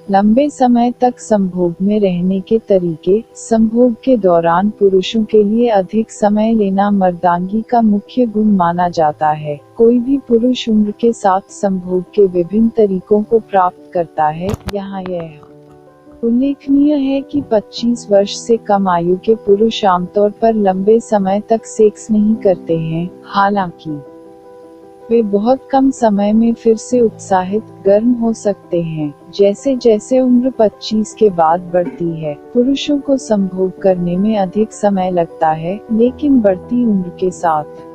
लंबे समय तक संभोग में रहने के तरीके। संभोग के दौरान पुरुषों के लिए अधिक समय लेना मर्दांगी का मुख्य गुण माना जाता है। कोई भी पुरुष उम्र के साथ संभोग के विभिन्न तरीकों को प्राप्त करता है। यहाँ यह उल्लेखनीय है कि 25 वर्ष से कम आयु के पुरुष आमतौर पर लंबे समय तक सेक्स नहीं करते हैं, हालांकि वे बहुत कम समय में फिर से उत्साहित, गर्म हो सकते हैं। जैसे जैसे उम्र 25 के बाद बढ़ती है, पुरुषों को संभोग करने में अधिक समय लगता है, लेकिन बढ़ती उम्र के साथ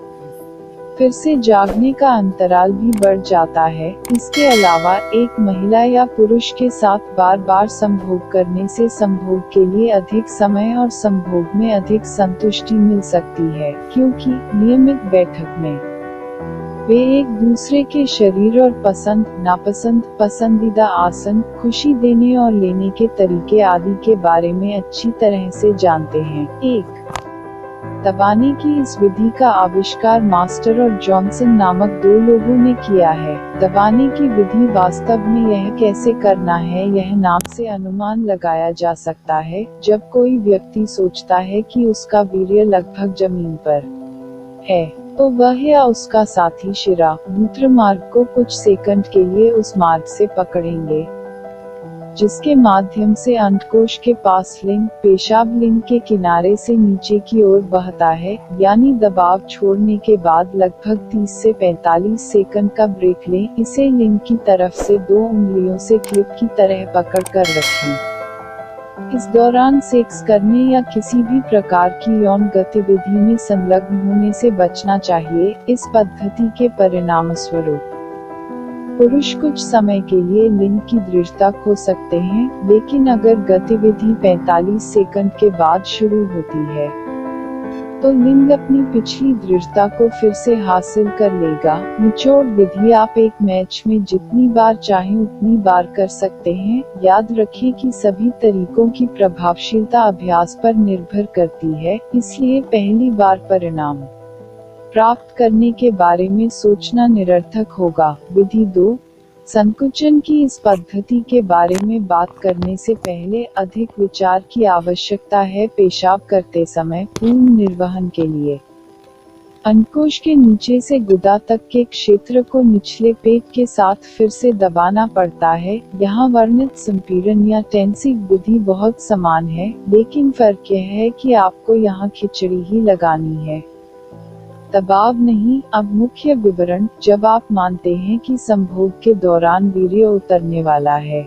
फिर से जागने का अंतराल भी बढ़ जाता है। इसके अलावा एक महिला या पुरुष के साथ बार बार संभोग करने से संभोग के लिए अधिक समय और संभोग में अधिक संतुष्टि मिल सकती है, क्योंकि नियमित बैठक में वे एक दूसरे के शरीर और पसंद, नापसंद, पसंदीदा आसन, खुशी देने और लेने के तरीके आदि के बारे में अच्छी तरह से जानते हैं। दबाने की इस विधि का आविष्कार मास्टर और जॉनसन नामक 2 लोगों ने किया है। दबाने की विधि वास्तव में यह कैसे करना है, यह नाम से अनुमान लगाया जा सकता है। जब कोई व्यक्ति सोचता है कि उसका वीर्य लगभग जमीन पर है, तो वह या उसका साथी शिरा मूत्र मार्ग को कुछ सेकंड के लिए उस मार्ग से पकड़ेंगे जिसके माध्यम से अंडकोश के पास लिंग, पेशाब लिंग के किनारे से नीचे की ओर बहता है। यानी दबाव छोड़ने के बाद लगभग 30 से 45 सेकंड का ब्रेक लें। इसे लिंग की तरफ से 2 उंगलियों से क्लिप की तरह पकड़ कर रखें। इस दौरान सेक्स करने या किसी भी प्रकार की यौन गतिविधि में संलग्न होने से बचना चाहिए। इस पद्धति के परिणामस्वरूप पुरुष कुछ समय के लिए लिंग की दृढ़ता खो सकते हैं, लेकिन अगर गतिविधि 45 सेकंड के बाद शुरू होती है, तो लिंग अपनी पिछली दृढ़ता को फिर से हासिल कर लेगा। निचोड़ विधि आप एक मैच में जितनी बार चाहें उतनी बार कर सकते हैं। याद रखें कि सभी तरीकों की प्रभावशीलता अभ्यास पर निर्भर करती है, इसलिए पहली बार परिणाम प्राप्त करने के बारे में सोचना निरर्थक होगा। विधि 2, संकुचन की इस पद्धति के बारे में बात करने से पहले अधिक विचार की आवश्यकता है। पेशाब करते समय पूर्ण निर्वहन के लिए अंडकोश के नीचे से गुदा तक के क्षेत्र को निचले पेट के साथ फिर से दबाना पड़ता है। यहाँ वर्णित संपीड़न या टेंसिंग विधि बहुत समान है, लेकिन फर्क यह है कि आपको यहाँ खिचड़ी ही लगानी है, दबाव नहीं। अब मुख्य विवरण। जब आप मानते हैं कि संभोग के दौरान वीर्य उतरने वाला है,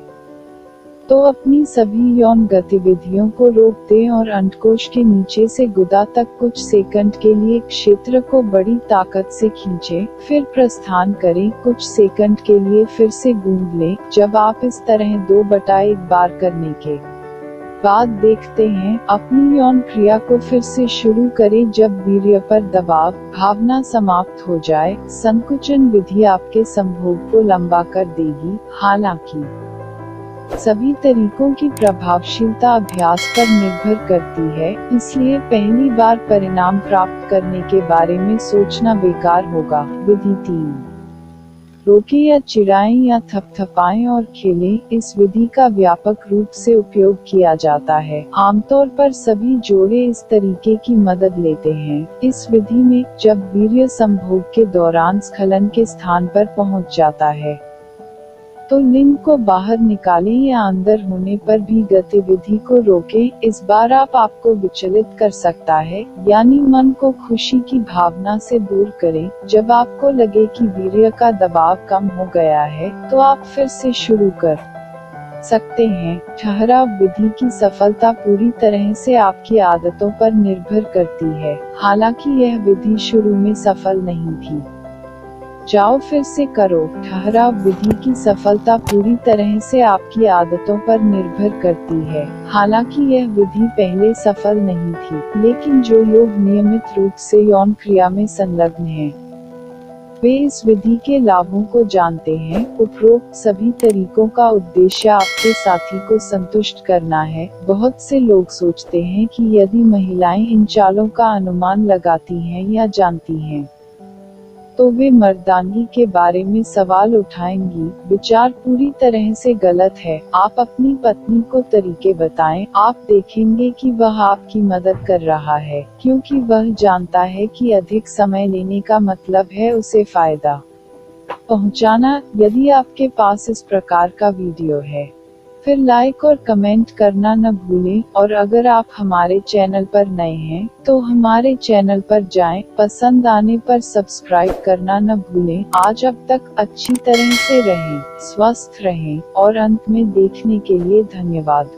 तो अपनी सभी यौन गतिविधियों को रोक दें और अंडकोश के नीचे से गुदा तक कुछ सेकंड के लिए क्षेत्र को बड़ी ताकत से खींचें, फिर प्रस्थान करें। कुछ सेकंड के लिए फिर से गूंद लें। जब आप इस तरह 2/1 बार करने के बाद देखते हैं, अपनी यौन क्रिया को फिर से शुरू करें जब वीर्य पर दबाव भावना समाप्त हो जाए। संकुचन विधि आपके संभोग को लंबा कर देगी। हालांकि सभी तरीकों की प्रभावशीलता अभ्यास पर निर्भर करती है, इसलिए पहली बार परिणाम प्राप्त करने के बारे में सोचना बेकार होगा। विधि 3, रोकें या चिढ़ाएं या थपथपाएं और खेलें। इस विधि का व्यापक रूप से उपयोग किया जाता है। आमतौर पर सभी जोड़े इस तरीके की मदद लेते हैं। इस विधि में जब वीर्य संभोग के दौरान स्खलन के स्थान पर पहुंच जाता है, तो लिंग को बाहर निकालें या अंदर होने पर भी गतिविधि को रोकें। इस बार आपको विचलित कर सकता है, यानी मन को खुशी की भावना से दूर करें। जब आपको लगे कि वीर्य का दबाव कम हो गया है, तो आप फिर से शुरू कर सकते हैं। ठहराव विधि की सफलता पूरी तरह से आपकी आदतों पर निर्भर करती है। हालांकि यह विधि शुरू में सफल नहीं थी। जाओ फिर से करो। ठहराव विधि की सफलता पूरी तरह से आपकी आदतों पर निर्भर करती है। हालांकि यह विधि पहले सफल नहीं थी, लेकिन जो लोग नियमित रूप से यौन क्रिया में संलग्न हैं, वे इस विधि के लाभों को जानते हैं। उपरोक्त सभी तरीकों का उद्देश्य आपके साथी को संतुष्ट करना है। बहुत से लोग सोचते हैं कि यदि महिलाएं इन चालों का अनुमान लगाती हैं या जानती हैं, तो वे मर्दानगी के बारे में सवाल उठाएंगी। विचार पूरी तरह से गलत है। आप अपनी पत्नी को तरीके बताएं, आप देखेंगे कि वह आपकी मदद कर रहा है, क्योंकि वह जानता है कि अधिक समय लेने का मतलब है उसे फायदा पहुंचाना। यदि आपके पास इस प्रकार का वीडियो है, फिर लाइक और कमेंट करना न भूलें, और अगर आप हमारे चैनल पर नए हैं, तो हमारे चैनल पर जाएं, पसंद आने पर सब्सक्राइब करना न भूलें। आज अब तक अच्छी तरह से रहें, स्वस्थ रहें, और अंत में देखने के लिए धन्यवाद।